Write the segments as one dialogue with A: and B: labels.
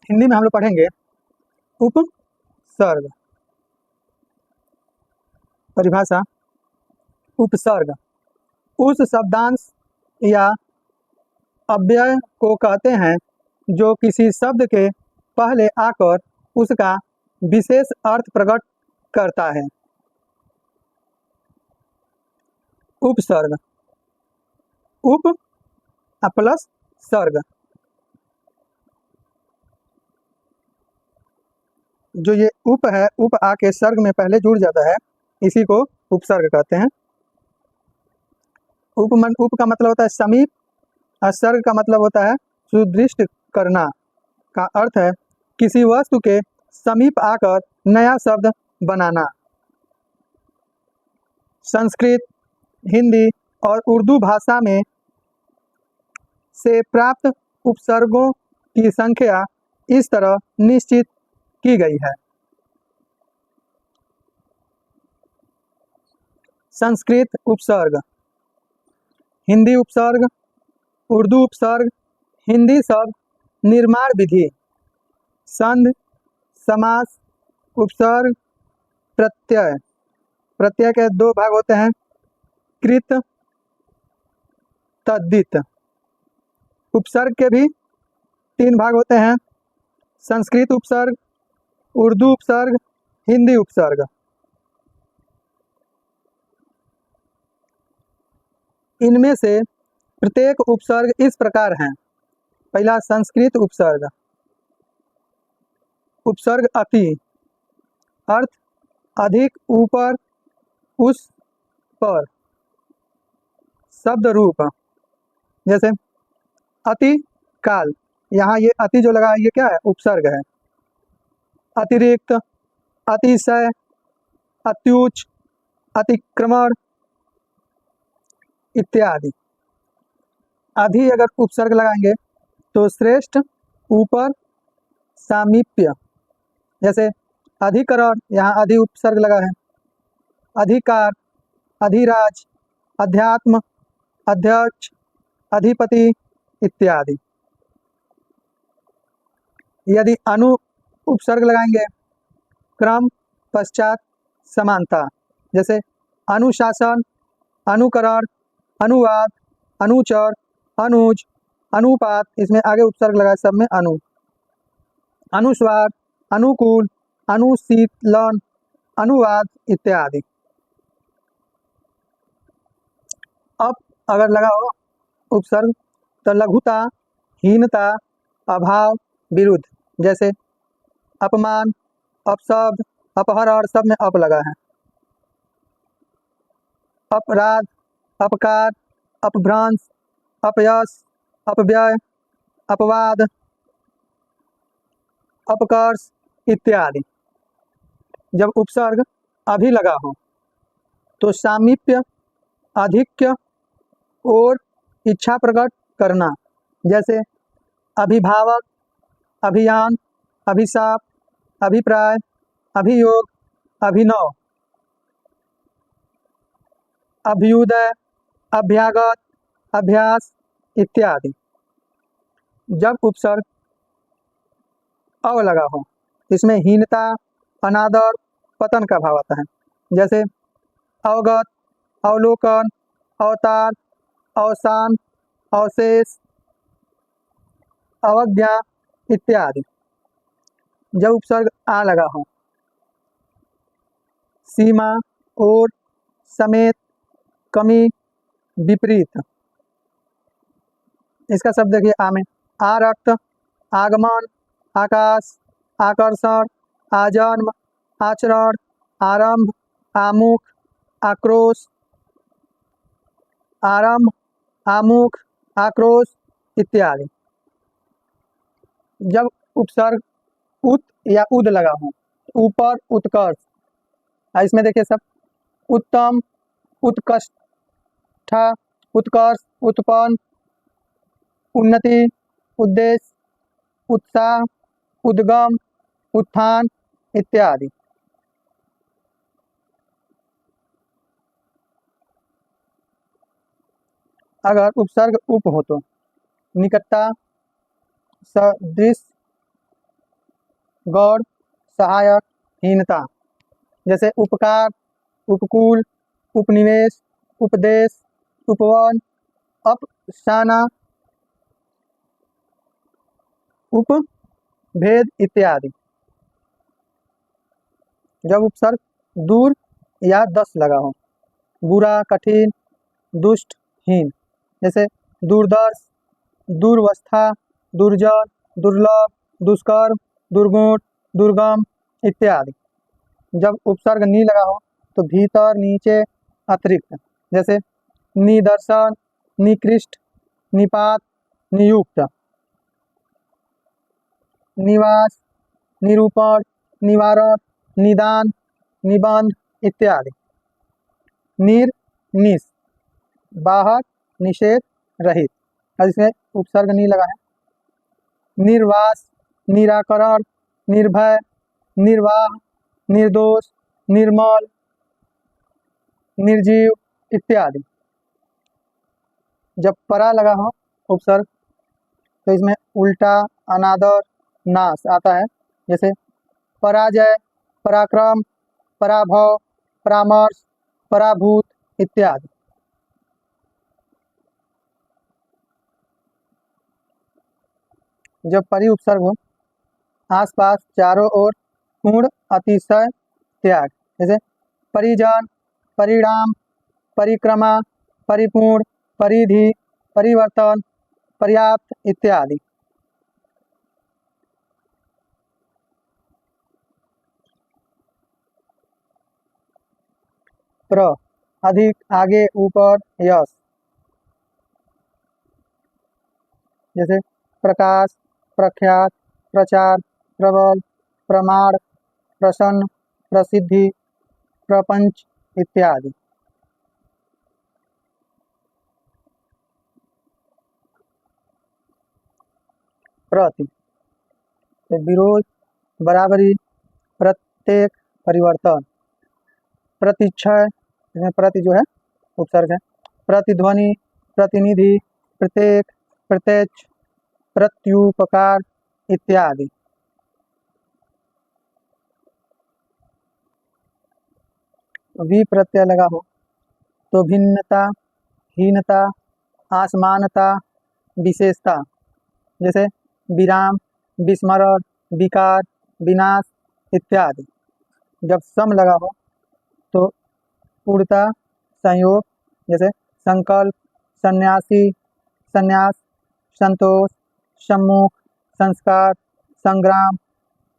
A: हिंदी में हम लोग पढ़ेंगे उपसर्ग। परिभाषा, उपसर्ग उस शब्दांश या अव्यय को कहते हैं जो किसी शब्द के पहले आकर उसका विशेष अर्थ प्रकट करता है। उपसर्ग, उप प्लस सर्ग, जो ये उप है, उप आके सर्ग में पहले जुड़ जाता है, इसी को उपसर्ग कहते हैं। उप का मतलब होता है समीप, और सर्ग का मतलब होता है सुदृष्ट करना, का अर्थ है किसी वस्तु के समीप आकर नया शब्द बनाना। संस्कृत, हिंदी और उर्दू भाषा में से प्राप्त उपसर्गों की संख्या इस तरह निश्चित की गई है। संस्कृत उपसर्ग, हिंदी उपसर्ग, उर्दू उपसर्ग, हिंदी शब्द निर्माण विधि, संध, समास, उपसर्ग, प्रत्यय। प्रत्यय के दो भाग होते हैं, कृत, तद्धित। उपसर्ग के भी तीन भाग होते हैं, संस्कृत उपसर्ग, उर्दू उपसर्ग, हिंदी उपसर्ग। इनमें से प्रत्येक उपसर्ग इस प्रकार हैं। पहला संस्कृत उपसर्ग। उपसर्ग अति, अर्थ अधिक, ऊपर, उस पर। शब्द रूप, जैसे अति काल, यहाँ ये अति जो लगा है ये क्या है, उपसर्ग है। अतिरिक्त, अतिशय, अत्युच्च, अतिक्रमण इत्यादि। अधि अगर उपसर्ग लगाएंगे तो श्रेष्ठ, ऊपर, सामीप्य। जैसे अधिकरण, यहाँ अधि उपसर्ग लगा है। अधिकार, अधिराज, अध्यात्म, अध्यक्ष, अधिपति इत्यादि। यदि अनु उपसर्ग लगाएंगे, क्रम, पश्चात, समानता। जैसे अनुशासन, अनुकरण, अनुवाद, अनुचर, अनुज, अनुपात, इसमें आगे उपसर्ग लगा है सब में अनु। अनुस्वार, अनुकूल, अनुशीलन, अनुवाद इत्यादि। अब अगर लगा हो उपसर्ग तो लघुता, हीनता, अभाव, विरुद्ध। जैसे अपमान, अपशब्द, अपहरण, सब में अप लगा है। अपराध, अपकार, अपभ्रंश, अपयश, अपव्यय, अपवाद, अपकर्ष इत्यादि। जब उपसर्ग अभी लगा हो तो सामीप्य, आधिक्य और इच्छा प्रकट करना। जैसे अभिभावक, अभियान, अभिशाप, अभिप्राय, अभियोग, अभिनव, अभ्युदय, अभ्यागत, अभ्यास इत्यादि। जब उपसर्ग अव लगा हो, इसमें हीनता, अनादर, पतन का भाव आता है। जैसे अवगत, अवलोकन, अवतार, अवसान, अवशेष, अवज्ञा इत्यादि। जब उपसर्ग आ लगा हो, सीमा, और, समेत, कमी, विपरीत। इसका शब्द देखिए आ में, आरक्त, आगमन, आकाश, आकर्षण, आजन्म, आचरण, आरंभ, आमुख, आक्रोश, आरंभ, आमुख, आक्रोश इत्यादि। जब उपसर्ग उत या उद लगा हो, ऊपर, उत्कर्ष। इसमें देखिए सब उत्तम, उत्कृष्ट, उत्कर्ष, उत्पन्न, उन्नति, उद्देश्य, उत्साह, उद्गम, उत्थान इत्यादि। अगर उपसर्ग उप हो तो निकटता, सदृश, गौड़, सहायक, हीनता। जैसे उपकार, उपकूल, उपनिवेश, उपदेश, उपवन, अपशाना, उपभेद इत्यादि। जब उपसर्ग दूर या दस लगा हो, बुरा, कठिन, दुष्ट, हीन। जैसे दूरदर्श, दूरवस्था, दुर्जन, दुर्लभ, दुष्कर्म, दुर्गुण, दुर्गम इत्यादि। जब उपसर्ग नी लगा हो तो भीतर, नीचे, अतिरिक्त। जैसे निदर्शन, निकृष्ट, निपात, नियुक्त, निवास, निरूपण, निवारण, निदान, निबंध इत्यादि। निर, निस, बाहर, निषेध, रहित। और इसमें उपसर्ग नी लगा है। निर्वास, निराकरण, निर्भय, निर्वाह, निर्दोष, निर्मल, निर्जीव इत्यादि। जब परा लगा हो उपसर्ग तो इसमें उल्टा, अनादर, नाश आता है। जैसे पराजय, पराक्रम, पराभव, परामर्श, पराभूत इत्यादि। जब परि उपसर्ग हो, आसपास, चारों ओर, पूर्ण, अतिशय, त्याग। जैसे परिजन, परिणाम, परिक्रमा, परिपूर्ण, परिधि, परिवर्तन, पर्याप्त इत्यादि। प्र, अधिक, आगे, ऊपर, यश। जैसे प्रकाश, प्रख्यात, प्रचार, प्रबल, प्रमाण, प्रसन्न, प्रसिद्धि, प्रपंच इत्यादि। प्रति, तो विरोध, बराबरी, प्रत्येक, परिवर्तन। प्रतिक्षय, इसमें प्रति जो है उपसर्ग है। प्रतिध्वनि, प्रतिनिधि, प्रत्येक, प्रत्यक्ष, प्रत्युपकार इत्यादि। वि प्रत्यय लगा हो तो भिन्नता, हीनता, असमानता, विशेषता। जैसे विराम, विस्मरण, विकार, विनाश इत्यादि। जब सम लगा हो तो पूर्णता, संयोग। जैसे संकल्प, सन्यासी, संन्यास, संतोष, सम्मुख, संस्कार, संग्राम,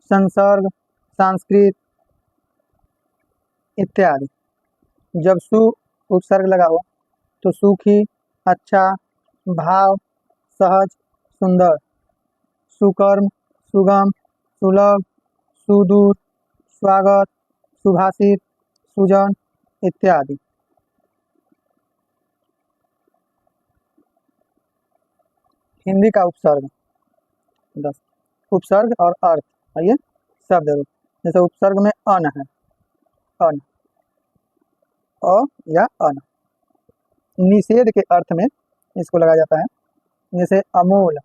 A: संसर्ग, संस्कृत इत्यादि। जब सु उपसर्ग लगा हो तो सुखी, अच्छा, भाव, सहज, सुंदर, सुकर्म, सुगम, सुलभ, सुदूर, स्वागत, सुभाषित, सुजन इत्यादि। हिंदी का उपसर्ग 10। उपसर्ग और अर्थ, आइए शब्द रूप। जैसे उपसर्ग में अन है, अन, अ या अन। निषेध के अर्थ में इसको लगाया जाता है। जैसे अमूल,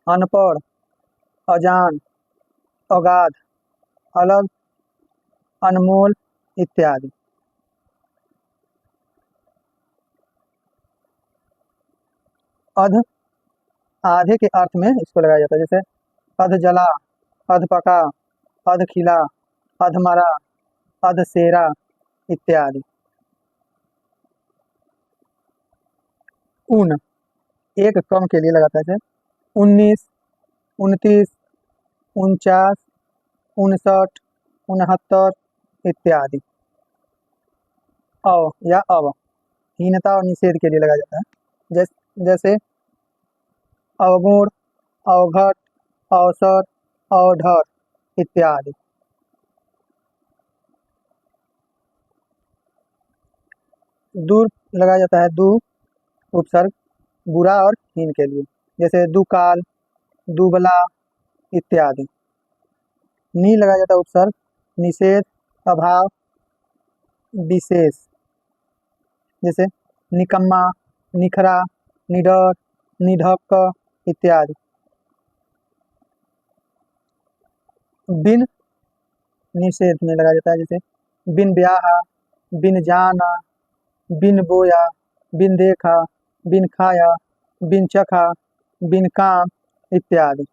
A: अनपढ़, अजान, अगाध, अलग, अनमोल इत्यादि। अध, आधे के अर्थ में इसको लगाया जाता है। जैसे अध जला, अध पका, अध खिला, अध मरा, अध सेरा इत्यादि। ऊन, एक कम के लिए लगाता है। जैसे 19, 29, 49, 59, 69 इत्यादि। अव या अव, हीनता और निषेध के लिए लगाया जाता है। जैसे अवगुण, अवघट, अवसर, अवढर इत्यादि। दूर लगाया जाता है, दू उपसर्ग बुरा और हीन के लिए। जैसे दुकाल, दुबला इत्यादि। नी लगाया जाता है उपसर्ग निषेध, अभाव, विशेष। जैसे निकम्मा, निखरा, निडर, निढक्क इत्यादि। बिन निषेध में लगाया जाता है, जैसे बिन ब्याहा, बिन जाना, बिन बोया, बिन देखा, बिन खाया, बिन चखा, बिन काम इत्यादि।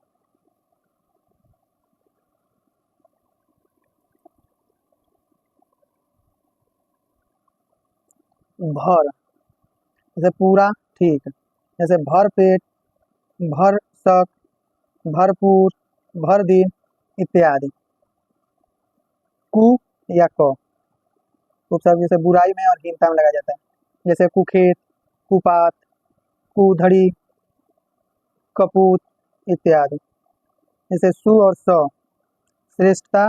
A: भर, जैसे पूरा ठीक, जैसे भर पेट, भर सक, भरपूर, भर दिन इत्यादि। कु या क उपसर्ग जैसे बुराई में और हीनता में लगाया जाता है, जैसे कुखेत, कुपात, कुधड़ी, कपूत इत्यादि। जैसे सु और स श्रेष्ठता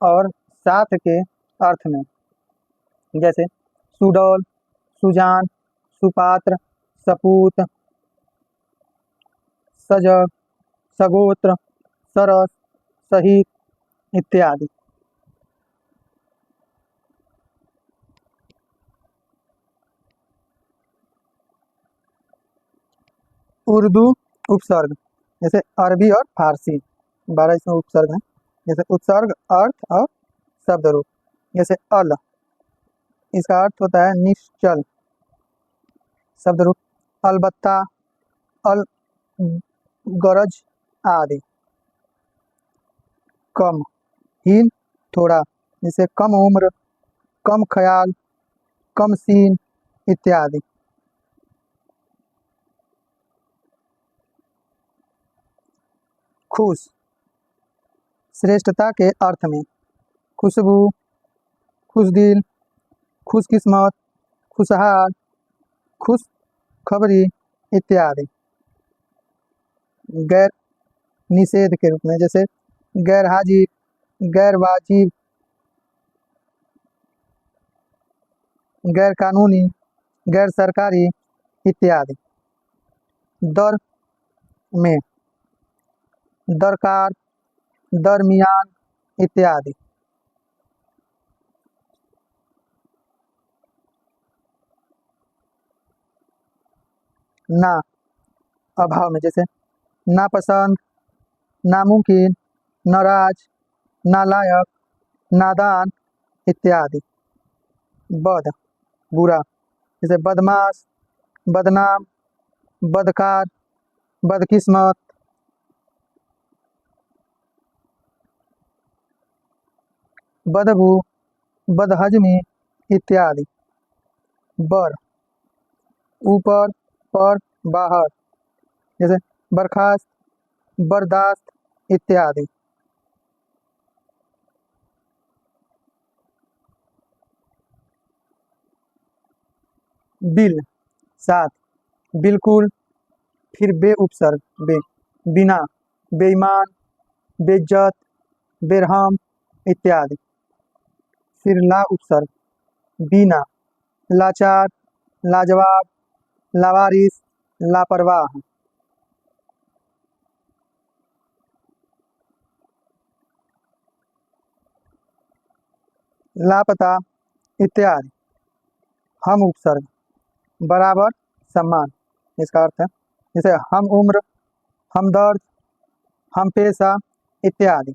A: और साथ के अर्थ में, जैसे सुडौल, सुजान, सुपात्र, सपूत, सजग, सगोत्र, सरस, सहित इत्यादि। उर्दू उपसर्ग, जैसे अरबी और फारसी 12 इसमें उपसर्ग हैं, जैसे उपसर्ग अर्थ और शब्द रूप। जैसे अल, इसका अर्थ होता है निश्चल, शब्द रूप अलबत्ता, अल गरज आदि। कम, हीन, थोड़ा, जैसे कम उम्र, कम ख्याल, कम सीन इत्यादि। खुश, श्रेष्ठता के अर्थ में, खुशबू, खुशदिल, खुशकिस्मत, खुशहाल, खुश खबरी इत्यादि। गैर निषेध के रूप में, जैसे गैर हाजिर, गैर वाजिब, गैर कानूनी, गैर सरकारी इत्यादि। दर में, दरकार, दरमियान इत्यादि। ना, अभाव में, जैसे नापसंद, नामुमकिन, नाराज, नालायक, नादान इत्यादि। बद, बुरा, जैसे बदमाश, बदनाम, बदकार, बदकिस्मत। बदबू, बदहजमी इत्यादि। बर, ऊपर, पर, बाहर, जैसे बर्खास्त, बर्दाश्त इत्यादि। बिल, साथ, बिल्कुल, फिर बे उपसर्ग बे, बिना, बेईमान, बेइज्जत, बेरहम इत्यादि। फिर ला उपसर्ग, बीना, लाचार, लाजवाब, लावारिस, लापरवाह। लापता इत्यादि। हम उपसर्ग, बराबर, सम्मान, इसका अर्थ है, जैसे हम उम्र, हमदर्द, हम पेशा इत्यादि।